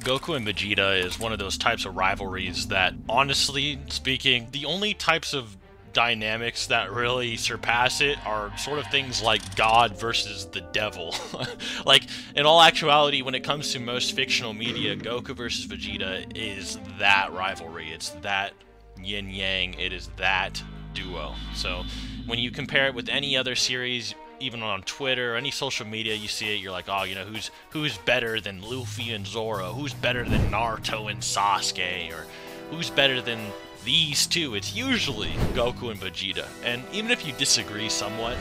Goku and Vegeta is one of those types of rivalries that, honestly speaking, the only types of dynamics that really surpass it are sort of things like God versus the devil. Like, in all actuality, when it comes to most fictional media, Goku versus Vegeta is that rivalry. It's that yin-yang. It is that duo. So, when you compare it with any other series, even on Twitter or any social media, you see it, you're like, oh, you know, who's better than Luffy and Zoro? Who's better than Naruto and Sasuke? Or who's better than these two? It's usually Goku and Vegeta. And even if you disagree somewhat,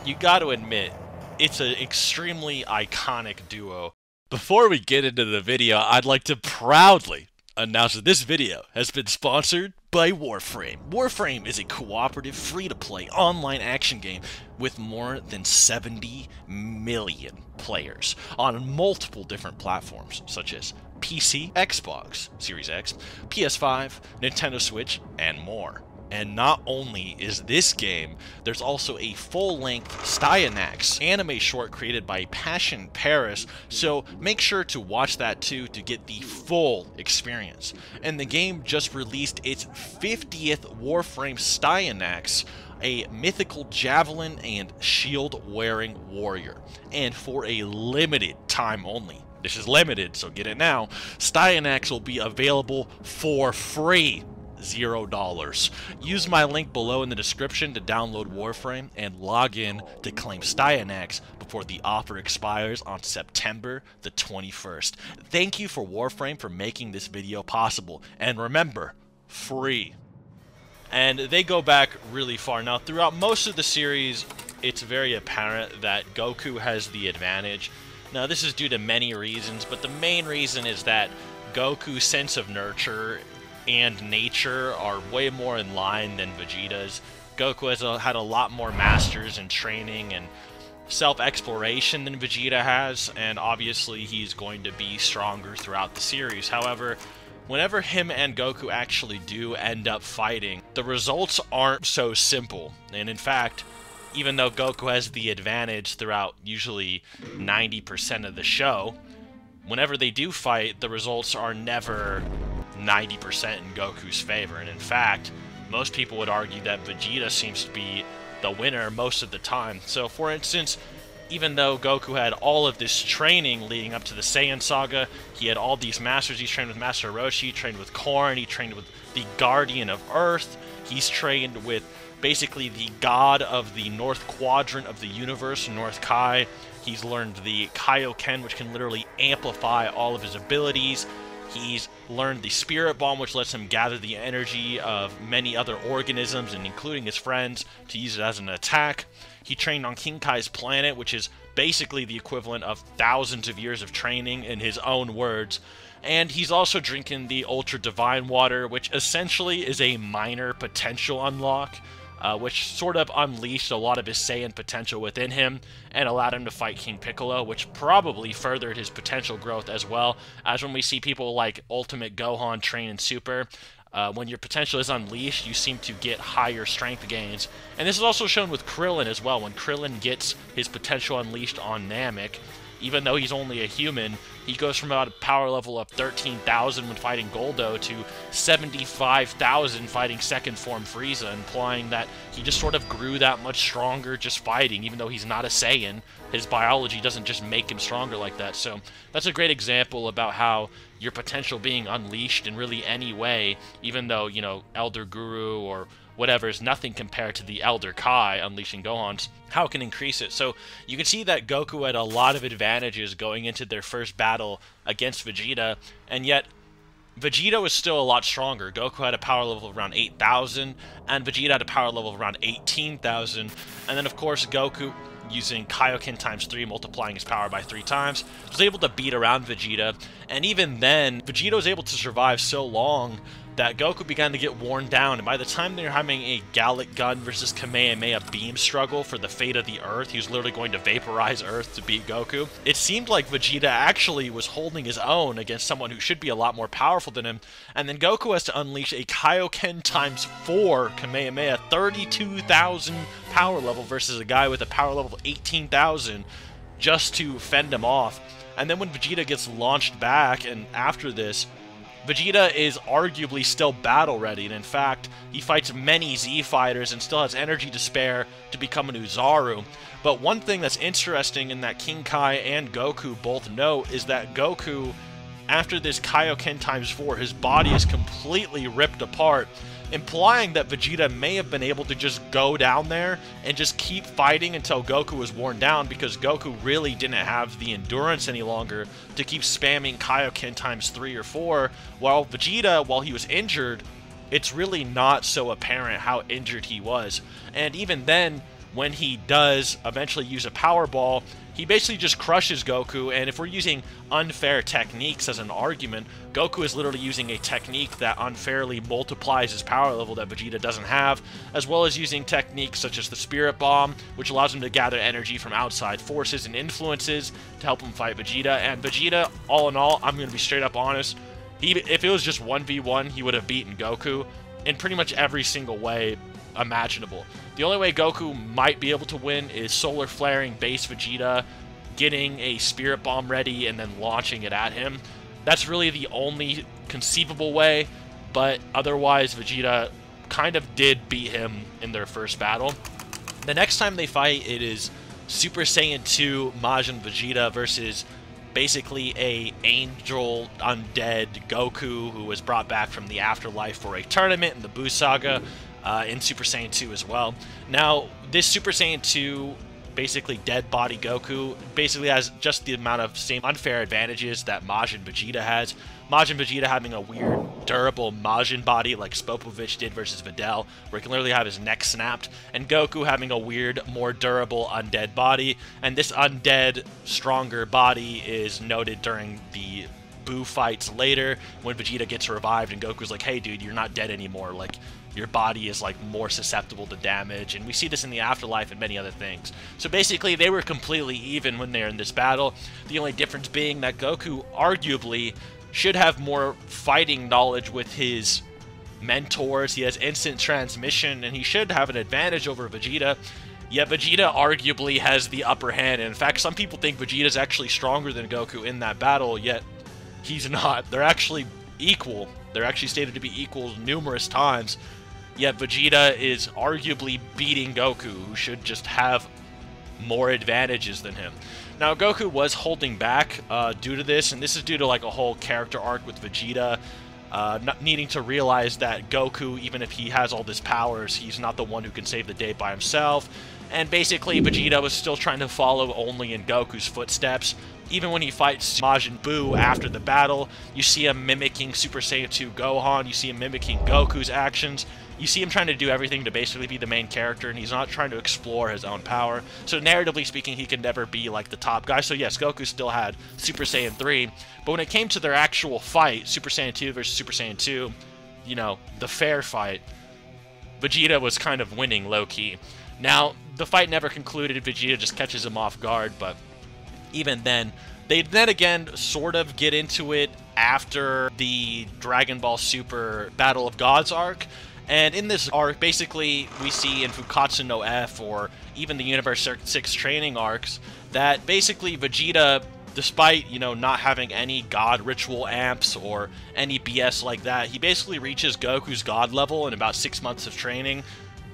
you got to admit, it's an extremely iconic duo. Before we get into the video, I'd like to proudly announce that this video has been sponsored by Warframe. Warframe is a cooperative, free-to-play online action game with more than 70 million players on multiple different platforms, such as PC, Xbox, Series X, PS5, Nintendo Switch, and more. And not only is this game, there's also a full-length Styanax anime short created by Passion Paris, so make sure to watch that too to get the full experience. And the game just released its 50th Warframe Styanax, a mythical javelin and shield-wearing warrior. And for a limited time only, this is limited, so get it now, Styanax will be available for free. $0. Use my link below in the description to download Warframe and log in to claim Styanax before the offer expires on September the 21st. Thank you for Warframe for making this video possible. And remember, free. And they go back really far. Now, throughout most of the series, it's very apparent that Goku has the advantage. Now, this is due to many reasons, but the main reason is that Goku's sense of nurture and nature are way more in line than Vegeta's. Goku has had a lot more masters in training and self-exploration than Vegeta has, and obviously he's going to be stronger throughout the series. However, whenever him and Goku actually do end up fighting, the results aren't so simple. And in fact, even though Goku has the advantage throughout usually 90% of the show, whenever they do fight, the results are never 90% in Goku's favor. And in fact, most people would argue that Vegeta seems to be the winner most of the time. So for instance, even though Goku had all of this training leading up to the Saiyan Saga, he had all these masters. He's trained with Master Roshi, he trained with Korn, he trained with the Guardian of Earth, he's trained with basically the god of the North Quadrant of the universe, North Kai. He's learned the Kaioken, which can literally amplify all of his abilities. He's learned the Spirit Bomb, which lets him gather the energy of many other organisms, and including his friends, to use it as an attack. He trained on King Kai's planet, which is basically the equivalent of thousands of years of training in his own words. And he's also drinking the Ultra Divine Water, which essentially is a minor potential unlock, which sort of unleashed a lot of his Saiyan potential within him and allowed him to fight King Piccolo, which probably furthered his potential growth as well, as when we see people like Ultimate Gohan train in Super. When your potential is unleashed, you seem to get higher strength gains. And this is also shown with Krillin as well. When Krillin gets his potential unleashed on Namek, even though he's only a human, he goes from about a power level of 13,000 when fighting Goldo to 75,000 fighting second form Frieza, implying that he just sort of grew that much stronger just fighting, even though he's not a Saiyan. His biology doesn't just make him stronger like that. So that's a great example about how your potential being unleashed in really any way, even though, you know, Elder Guru or whatever is nothing compared to the Elder Kai unleashing Gohan's, how it can increase it. So you can see that Goku had a lot of advantages going into their first battle against Vegeta, and yet Vegeta was still a lot stronger. Goku had a power level of around 8,000, and Vegeta had a power level of around 18,000. And then, of course, Goku, using Kaioken times 3, multiplying his power by 3 times, was able to beat around Vegeta. And even then, Vegeta was able to survive so long that Goku began to get worn down, and by the time they were having a Gallic Gun versus Kamehameha Beam struggle for the fate of the Earth, he was literally going to vaporize Earth to beat Goku, it seemed like Vegeta actually was holding his own against someone who should be a lot more powerful than him, and then Goku has to unleash a Kaioken times 4 Kamehameha, 32,000 power level versus a guy with a power level of 18,000 just to fend him off. And then when Vegeta gets launched back, and after this, Vegeta is arguably still battle ready, and in fact, he fights many Z fighters and still has energy to spare to become an Uzaru. But one thing that's interesting and that King Kai and Goku both know is that Goku, after this Kaioken times 4, his body is completely ripped apart, implying that Vegeta may have been able to just go down there and just keep fighting until Goku was worn down, because Goku really didn't have the endurance any longer to keep spamming Kaioken times 3 or 4, while Vegeta, while he was injured, it's really not so apparent how injured he was. And even then, when he does eventually use a Power Ball, he basically just crushes Goku, and if we're using unfair techniques as an argument, Goku is literally using a technique that unfairly multiplies his power level that Vegeta doesn't have, as well as using techniques such as the Spirit Bomb, which allows him to gather energy from outside forces and influences to help him fight Vegeta. And Vegeta, all in all, I'm going to be straight up honest, if it was just 1v1, he would have beaten Goku in pretty much every single way imaginable. The only way Goku might be able to win is solar flaring base Vegeta, getting a Spirit Bomb ready, and then launching it at him. That's really the only conceivable way, but otherwise Vegeta kind of did beat him in their first battle. The next time they fight, it is Super Saiyan 2 Majin Vegeta versus basically a angel undead Goku who was brought back from the afterlife for a tournament in the Buu Saga. In Super Saiyan 2 as well. Now, this Super Saiyan 2, basically dead body Goku, basically has just the amount of same unfair advantages that Majin Vegeta has. Majin Vegeta having a weird, durable Majin body like Spopovich did versus Videl, where he can literally have his neck snapped, and Goku having a weird, more durable undead body, and this undead, stronger body is noted during the Buu fights later, when Vegeta gets revived and Goku's like, hey dude, you're not dead anymore, like, your body is like more susceptible to damage, and we see this in the afterlife and many other things. So basically they were completely even when they're in this battle, the only difference being that Goku arguably should have more fighting knowledge with his mentors. He has instant transmission and he should have an advantage over Vegeta, yet Vegeta arguably has the upper hand. And in fact, some people think Vegeta's actually stronger than Goku in that battle, yet he's not. They're actually equal. They're actually stated to be equal numerous times. Yet Vegeta is arguably beating Goku, who should just have more advantages than him. Now, Goku was holding back due to this, and this is due to like a whole character arc with Vegeta not needing to realize that Goku, even if he has all these powers, he's not the one who can save the day by himself. And basically, Vegeta was still trying to follow only in Goku's footsteps. Even when he fights Majin Buu after the battle, you see him mimicking Super Saiyan 2 Gohan, you see him mimicking Goku's actions, you see him trying to do everything to basically be the main character, and he's not trying to explore his own power. So narratively speaking, he can never be like the top guy. So yes, Goku still had Super Saiyan 3, but when it came to their actual fight, Super Saiyan 2 versus Super Saiyan 2, you know, the fair fight, Vegeta was kind of winning low-key. Now, the fight never concluded, Vegeta just catches him off guard, but even then, they then again sort of get into it after the Dragon Ball Super Battle of Gods arc. And in this arc, basically, we see in Fukatsu no F, or even the Universe 6 training arcs, that basically Vegeta, despite, you know, not having any God ritual amps or any BS like that, he basically reaches Goku's God level in about 6 months of training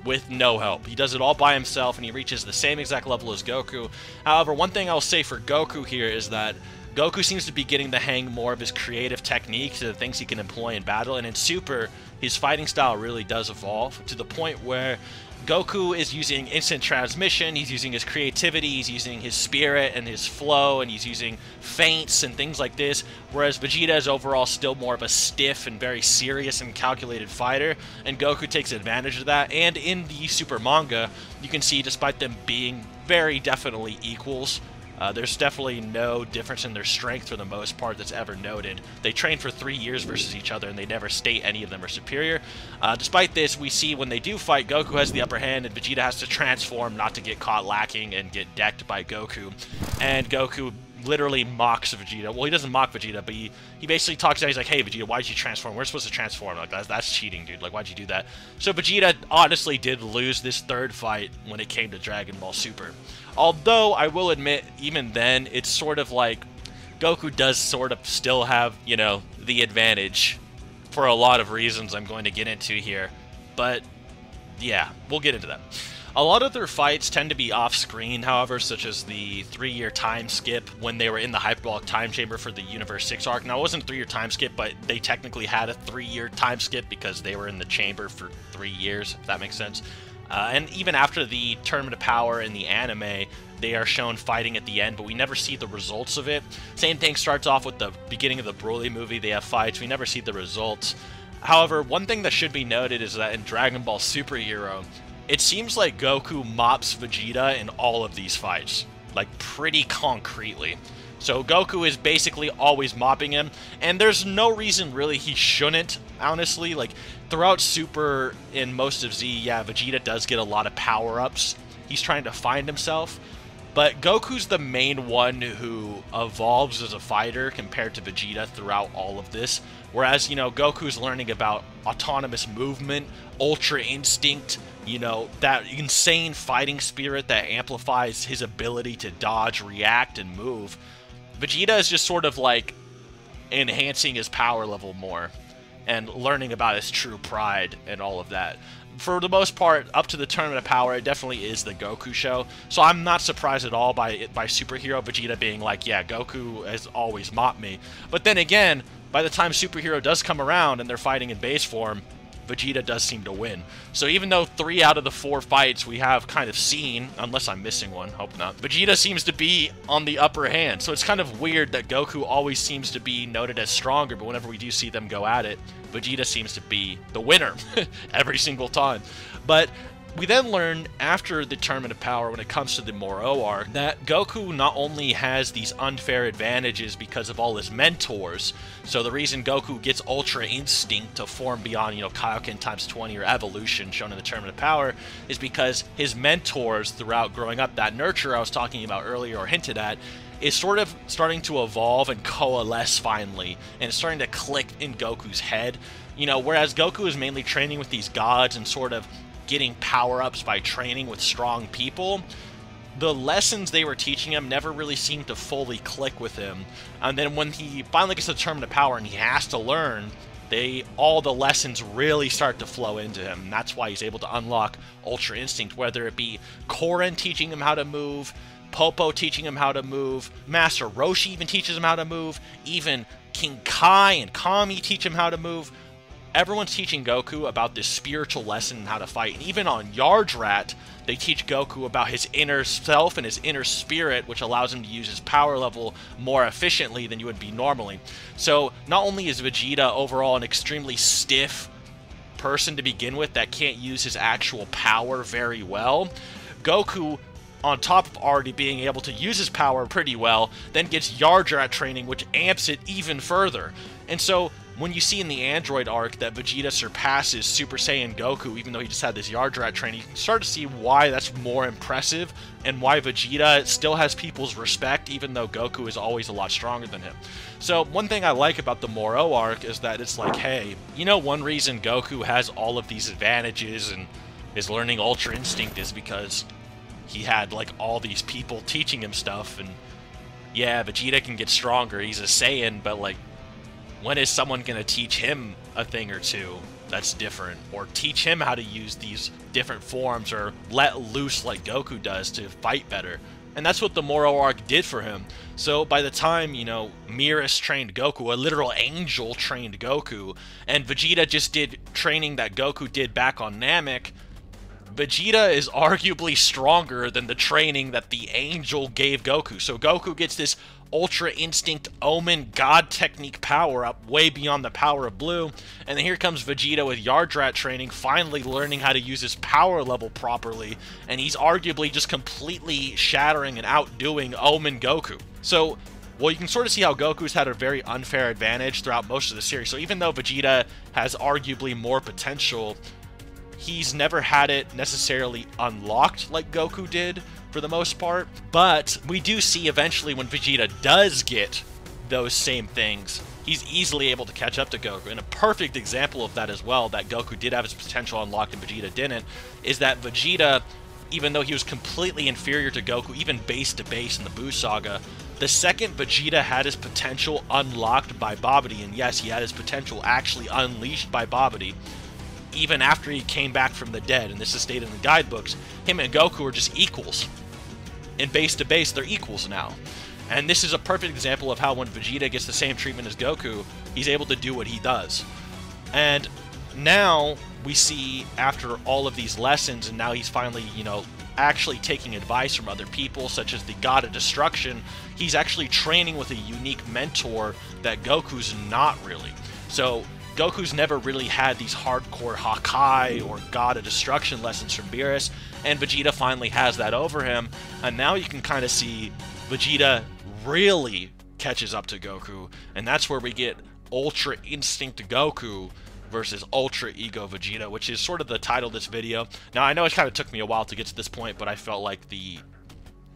with no help. He does it all by himself, and he reaches the same exact level as Goku. However, one thing I'll say for Goku here is that Goku seems to be getting the hang more of his creative techniques and the things he can employ in battle, and in Super, his fighting style really does evolve to the point where Goku is using instant transmission, he's using his creativity, he's using his spirit and his flow, and he's using feints and things like this, whereas Vegeta is overall still more of a stiff and very serious and calculated fighter, and Goku takes advantage of that. And in the Super manga, you can see, despite them being very definitely equals, there's definitely no difference in their strength for the most part that's ever noted. They train for 3 years versus each other, and they never state any of them are superior. Despite this, we see when they do fight, Goku has the upper hand, and Vegeta has to transform not to get caught lacking and get decked by Goku. And Goku literally mocks Vegeta. Well, he doesn't mock Vegeta, but he basically talks out. He's like, hey, Vegeta, why'd you transform? We're supposed to transform. Like, that's cheating, dude. Like, why'd you do that? So Vegeta honestly did lose this third fight when it came to Dragon Ball Super. Although, I will admit, even then, it's sort of like Goku does sort of still have, you know, the advantage for a lot of reasons I'm going to get into here. But yeah, we'll get into that. A lot of their fights tend to be off-screen, however, such as the 3-year time skip when they were in the hyperbolic time chamber for the Universe 6 arc. Now, it wasn't a 3-year time skip, but they technically had a 3-year time skip because they were in the chamber for 3 years, if that makes sense. And even after the Tournament of Power in the anime, they are shown fighting at the end, but we never see the results of it. Same thing starts off with the beginning of the Broly movie. They have fights. We never see the results. However, one thing that should be noted is that in Dragon Ball Super Hero, it seems like Goku mops Vegeta in all of these fights, like pretty concretely. So Goku is basically always mopping him, and there's no reason really he shouldn't, honestly. Like, throughout Super and most of Z, yeah, Vegeta does get a lot of power-ups. He's trying to find himself, but Goku's the main one who evolves as a fighter compared to Vegeta throughout all of this. Whereas, you know, Goku's learning about autonomous movement, Ultra Instinct, you know, that insane fighting spirit that amplifies his ability to dodge, react, and move. Vegeta is just sort of like enhancing his power level more and learning about his true pride and all of that. For the most part, up to the Tournament of Power, it definitely is the Goku show. So I'm not surprised at all by Superhero Vegeta being like, yeah, Goku has always mopped me. But then again, by the time Superhero does come around and they're fighting in base form, Vegeta does seem to win. So even though 3 out of the 4 fights we have kind of seen, unless I'm missing one, hope not, Vegeta seems to be on the upper hand. So it's kind of weird that Goku always seems to be noted as stronger, but whenever we do see them go at it, Vegeta seems to be the winner every single time. But we then learn after the Tournament of Power, when it comes to the Moro arc, that Goku not only has these unfair advantages because of all his mentors. So the reason Goku gets Ultra Instinct to form beyond, you know, Kaioken times 20 or Evolution shown in the Tournament of Power is because his mentors throughout growing up, that nurture I was talking about earlier or hinted at, is sort of starting to evolve and coalesce finally, and it's starting to click in Goku's head. You know, whereas Goku is mainly training with these gods and sort of getting power-ups by training with strong people, the lessons they were teaching him never really seemed to fully click with him. And then when he finally gets to the Tournament of Power and he has to learn, all the lessons really start to flow into him. And that's why he's able to unlock Ultra Instinct, whether it be Korin teaching him how to move, Popo teaching him how to move, Master Roshi even teaches him how to move, even King Kai and Kami teach him how to move. Everyone's teaching Goku about this spiritual lesson and how to fight. And even on Yardrat, they teach Goku about his inner self and his inner spirit, which allows him to use his power level more efficiently than you would be normally. So not only is Vegeta overall an extremely stiff person to begin with that can't use his actual power very well, Goku, on top of already being able to use his power pretty well, then gets Yardrat training, which amps it even further. And so when you see in the Android arc that Vegeta surpasses Super Saiyan Goku, even though he just had this Yardrat training, you can start to see why that's more impressive and why Vegeta still has people's respect, even though Goku is always a lot stronger than him. So one thing I like about the Moro arc is that it's like, hey, you know, one reason Goku has all of these advantages and is learning Ultra Instinct is because he had, like, all these people teaching him stuff. And yeah, Vegeta can get stronger, he's a Saiyan, but, like, when is someone going to teach him a thing or two that's different? Or teach him how to use these different forms, or let loose like Goku does to fight better? And that's what the Moro arc did for him. So by the time, you know, Miras trained Goku, a literal angel trained Goku, and Vegeta just did training that Goku did back on Namek, Vegeta is arguably stronger than the training that the angel gave Goku. So Goku gets this Ultra Instinct Omen God Technique power up way beyond the power of Blue, and then here comes Vegeta with Yardrat training, finally learning how to use his power level properly, and he's arguably just completely shattering and outdoing Omen Goku. So, well, you can sort of see how Goku's had a very unfair advantage throughout most of the series. So even though Vegeta has arguably more potential, he's never had it necessarily unlocked like Goku did, for the most part. But we do see eventually when Vegeta does get those same things, he's easily able to catch up to Goku. And a perfect example of that as well, that Goku did have his potential unlocked and Vegeta didn't, is that Vegeta, even though he was completely inferior to Goku, even base to base in the Buu Saga, The second Vegeta had his potential unlocked by Babidi, and yes, he had his potential actually unleashed by Babidi, even after he came back from the dead, and this is stated in the guidebooks, him and Goku are just equals. In base to base, they're equals now. And this is a perfect example of how when Vegeta gets the same treatment as Goku, he's able to do what he does. And now we see, after all of these lessons, and now he's finally, actually taking advice from other people, such as the God of Destruction, he's actually training with a unique mentor that Goku's not really. So Goku's never really had these hardcore Hakai or God of Destruction lessons from Beerus, and Vegeta finally has that over him, and now you can kind of see Vegeta really catches up to Goku, and that's where we get Ultra Instinct Goku versus Ultra Ego Vegeta, which is sort of the title of this video. Now, I know it kind of took me a while to get to this point, but I felt like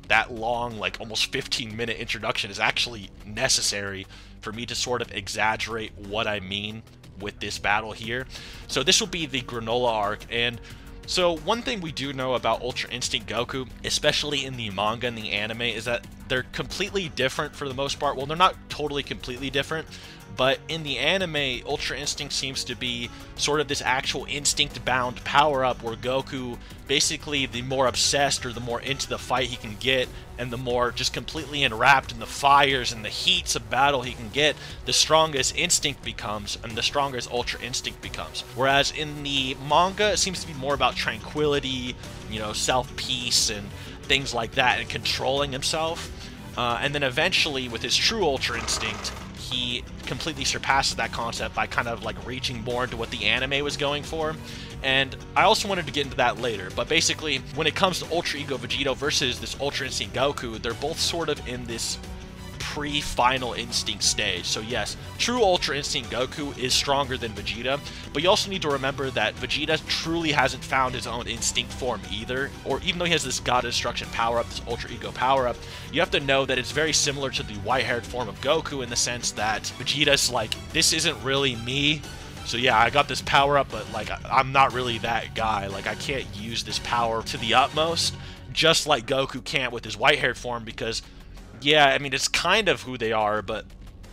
that long, like almost 15-minute introduction is actually necessary for me to sort of exaggerate what I mean with this battle here. So this will be the Granolah arc, and so one thing we do know about Ultra Instinct Goku, especially in the manga and the anime, is that they're completely different for the most part. Well, they're not totally completely different, but in the anime, Ultra Instinct seems to be sort of this actual instinct-bound power-up where Goku, basically, the more obsessed or the more into the fight he can get, and the more just completely enwrapped in the fires and the heats of battle he can get, the strongest Instinct becomes, and the strongest Ultra Instinct becomes. Whereas in the manga, it seems to be more about tranquility, self-peace, and things like that, and controlling himself. And then eventually, with his true Ultra Instinct, he completely surpasses that concept by kind of like reaching more into what the anime was going for. And I also wanted to get into that later, but basically, when it comes to Ultra Ego Vegito versus this Ultra Instinct Goku, they're both sort of in this pre-Final Instinct stage. So yes, true Ultra Instinct Goku is stronger than Vegeta, but you also need to remember that Vegeta truly hasn't found his own instinct form either, or even though he has this God of Destruction power-up, this Ultra Ego power-up, you have to know that it's very similar to the white-haired form of Goku in the sense that Vegeta's like, this isn't really me. So yeah, I got this power up, but like, I'm not really that guy. Like, I can't use this power to the utmost, just like Goku can't with his white-haired form, because, yeah, I mean, it's kind of who they are, but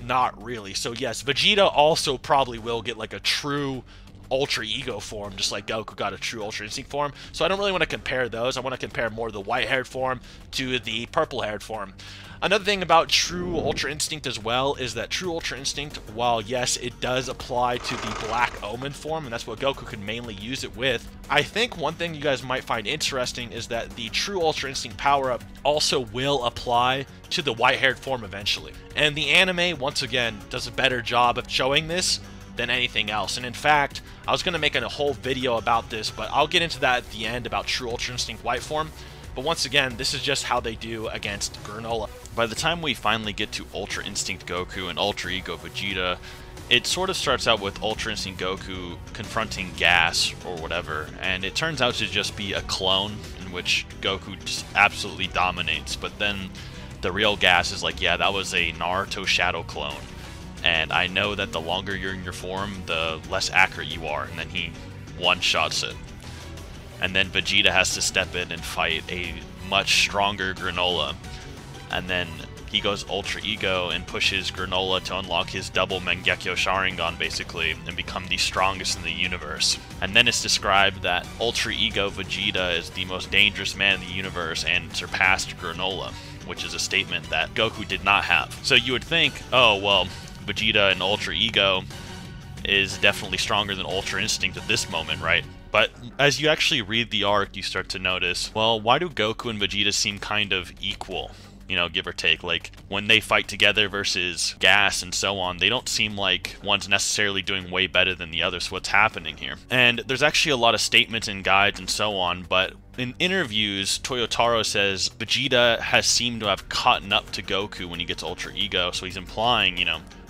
not really. So yes, Vegeta also probably will get like a true Ultra Ego form, just like Goku got a true Ultra Instinct form. So I don't really want to compare those. I want to compare more the white-haired form to the purple-haired form. Another thing about true Ultra Instinct as well is that true Ultra Instinct, while yes, it does apply to the Black Omen form, and that's what Goku could mainly use it with, I think one thing you guys might find interesting is that the true Ultra Instinct power-up also will apply to the white-haired form eventually. And the anime, once again, does a better job of showing this than anything else. And in fact, I was going to make a whole video about this, but I'll get into that at the end about true Ultra Instinct white form. But once again, this is just how they do against Granolah. By the time we finally get to Ultra Instinct Goku and Ultra Ego Vegeta, it sort of starts out with Ultra Instinct Goku confronting Gas or whatever, and it turns out to just be a clone in which Goku just absolutely dominates. But then the real Gas is like, yeah, that was a Naruto Shadow clone, and I know that the longer you're in your form, the less accurate you are, and then he one-shots it. And then Vegeta has to step in and fight a much stronger Granolah. And then he goes Ultra Ego and pushes Granolah to unlock his double Mangekyo Sharingan, basically, and become the strongest in the universe. And then it's described that Ultra Ego Vegeta is the most dangerous man in the universe and surpassed Granolah, which is a statement that Goku did not have. So you would think, oh, well, Vegeta and Ultra Ego is definitely stronger than Ultra Instinct at this moment, right? But as you actually read the arc, you start to notice, well, why do Goku and Vegeta seem kind of equal? Give or take. Like, when they fight together versus Gas and so on, they don't seem like one's necessarily doing way better than the other, so what's happening here? And there's actually a lot of statements and guides and so on, but in interviews, Toyotaro says Vegeta has seemed to have caught up to Goku when he gets Ultra Ego, so he's implying,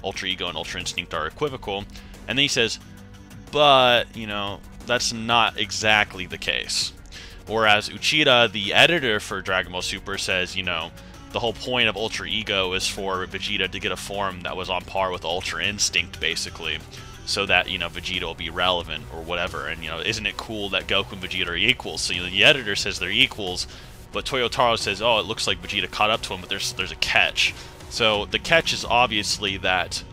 Ultra Ego and Ultra Instinct are equivocal, and then he says, but, that's not exactly the case. Whereas Uchida, the editor for Dragon Ball Super, says, the whole point of Ultra Ego is for Vegeta to get a form that was on par with Ultra Instinct, basically, so that, Vegeta will be relevant or whatever. And, isn't it cool that Goku and Vegeta are equals? So, the editor says they're equals, But Toyotaro says, oh, it looks like Vegeta caught up to him, but there's a catch. So the catch is obviously that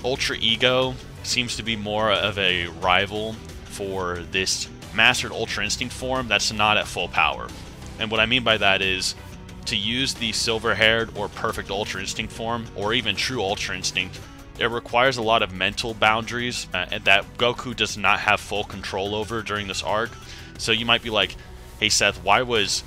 Ultra Ego seems to be more of a rival for this Mastered Ultra Instinct form that's not at full power. And what I mean by that is, to use the Silver-Haired or Perfect Ultra Instinct form, or even True Ultra Instinct, it requires a lot of mental boundaries and that Goku does not have full control over during this arc. So you might be like, hey Seth, why was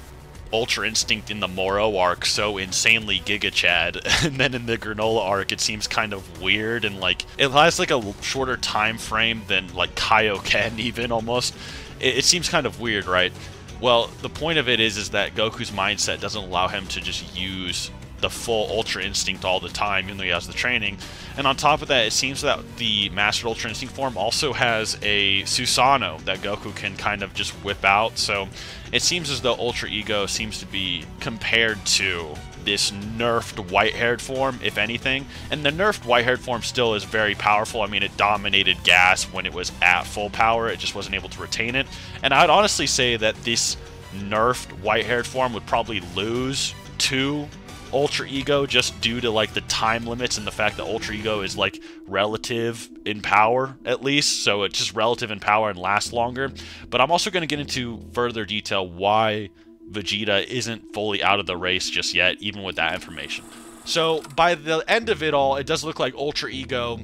Ultra Instinct in the Moro arc so insanely Giga Chad, and then in the Granolah arc it seems kind of weird, and like it has like a shorter time frame than like Kaioken even almost. It seems kind of weird, right? Well, the point of it is that Goku's mindset doesn't allow him to just use the full Ultra Instinct all the time, even though he has the training. And on top of that, it seems that the Mastered Ultra Instinct form also has a Susanoo that Goku can kind of just whip out. So it seems as though Ultra Ego seems to be compared to this nerfed white-haired form, if anything. And the nerfed white-haired form still is very powerful. I mean, it dominated Gas when it was at full power. It just wasn't able to retain it. And I'd honestly say that this nerfed white-haired form would probably lose to Ultra Ego just due to like the time limits and the fact that Ultra Ego is like relative in power, at least, so it's just relative in power and lasts longer. But I'm also going to get into further detail why Vegeta isn't fully out of the race just yet, even with that information. So by the end of it all, it does look like Ultra Ego,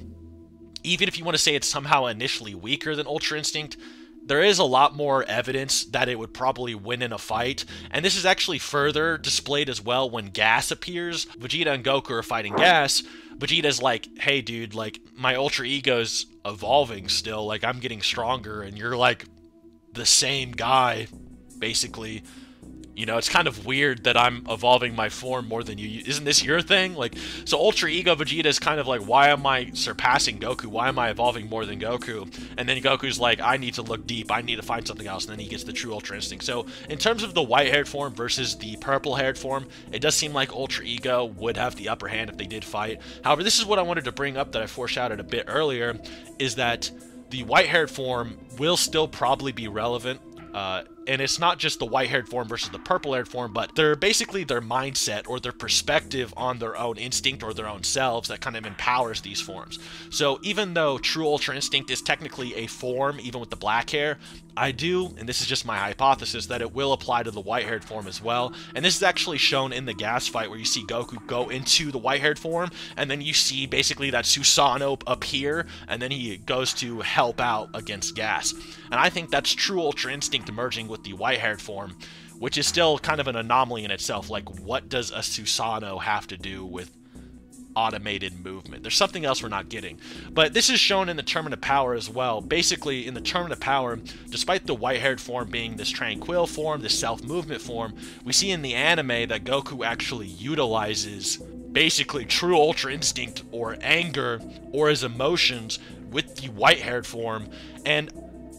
even if you want to say it's somehow initially weaker than Ultra Instinct, there is a lot more evidence that it would probably win in a fight, and this is actually further displayed as well when Gas appears. Vegeta and Goku are fighting Gas. Vegeta's like, hey dude, like, my Ultra Ego's evolving still, like, I'm getting stronger, and you're like the same guy, basically. You know, it's kind of weird that I'm evolving my form more than you. Isn't this your thing? Like, so Ultra Ego Vegeta is kind of like, why am I surpassing Goku? Why am I evolving more than Goku? And then Goku's like, I need to look deep. I need to find something else. And then he gets the True Ultra Instinct. So in terms of the white-haired form versus the purple-haired form, it does seem like Ultra Ego would have the upper hand if they did fight. However, this is what I wanted to bring up that I foreshadowed a bit earlier, is that the white-haired form will still probably be relevant. And it's not just the white-haired form versus the purple-haired form, but they're basically their mindset or their perspective on their own instinct or their own selves that kind of empowers these forms. So even though True Ultra Instinct is technically a form, even with the black hair, I do, and this is just my hypothesis, that it will apply to the white-haired form as well. And this is actually shown in the Gas fight where you see Goku go into the white-haired form, and then you see basically that Susanoo appear, and then he goes to help out against Gas. And I think that's True Ultra Instinct emerging with the white-haired form, which is still kind of an anomaly in itself. Like, what does a Susanoo have to do with automated movement? There's something else we're not getting. But this is shown in the Tournament of Power as well. Basically, in the Tournament of Power, despite the white-haired form being this tranquil form, this self-movement form, we see in the anime that Goku actually utilizes basically True Ultra Instinct or anger or his emotions with the white-haired form. And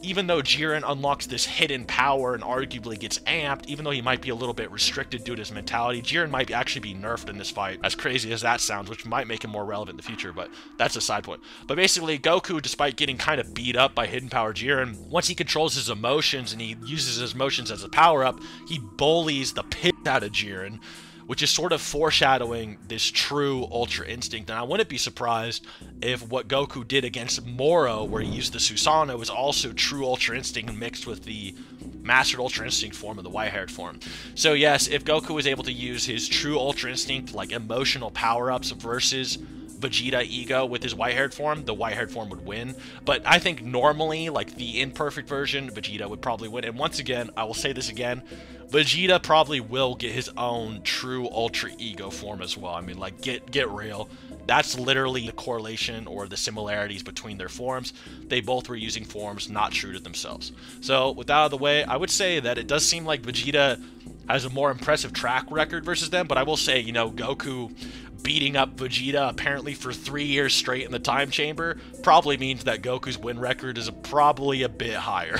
even though Jiren unlocks this hidden power and arguably gets amped, even though he might be a little bit restricted due to his mentality, Jiren might actually be nerfed in this fight, as crazy as that sounds, which might make him more relevant in the future, but that's a side point. But basically, Goku, despite getting kind of beat up by hidden power Jiren, once he controls his emotions and he uses his emotions as a power-up, he bullies the piss out of Jiren, which is sort of foreshadowing this True Ultra Instinct. And I wouldn't be surprised if what Goku did against Moro, where he used the Susanoo, was also True Ultra Instinct mixed with the Mastered Ultra Instinct form of the white-haired form. So yes, if Goku was able to use his True Ultra Instinct, like emotional power-ups versus Vegeta Ego with his white-haired form, the white-haired form would win. But I think normally, like the imperfect version, Vegeta would probably win. And once again, I will say this again, Vegeta probably will get his own True Ultra Ego form as well. I mean, like, get real. That's literally the correlation or the similarities between their forms. They both were using forms not true to themselves. So, with that out of the way, I would say that it does seem like Vegeta has a more impressive track record versus them, but I will say, you know, Goku beating up Vegeta apparently for 3 years straight in the time chamber probably means that Goku's win record is probably a bit higher.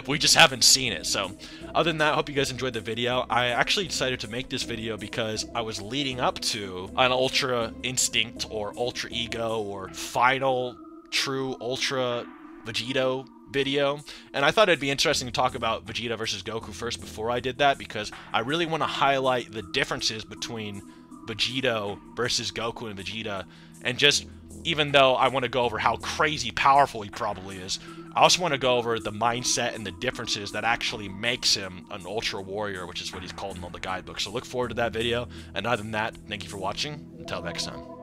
We just haven't seen it. So other than that, I hope you guys enjoyed the video. I actually decided to make this video because I was leading up to an Ultra Instinct or Ultra Ego or final True Ultra Vegito video, and I thought it'd be interesting to talk about Vegeta versus Goku first before I did that, because I really want to highlight the differences between Vegito versus Goku and Vegeta, and just, even though I want to go over how crazy powerful he probably is, I also want to go over the mindset and the differences that actually makes him an Ultra Warrior, which is what he's called in all the guidebooks. So look forward to that video, and other than that, thank you for watching. Until next time.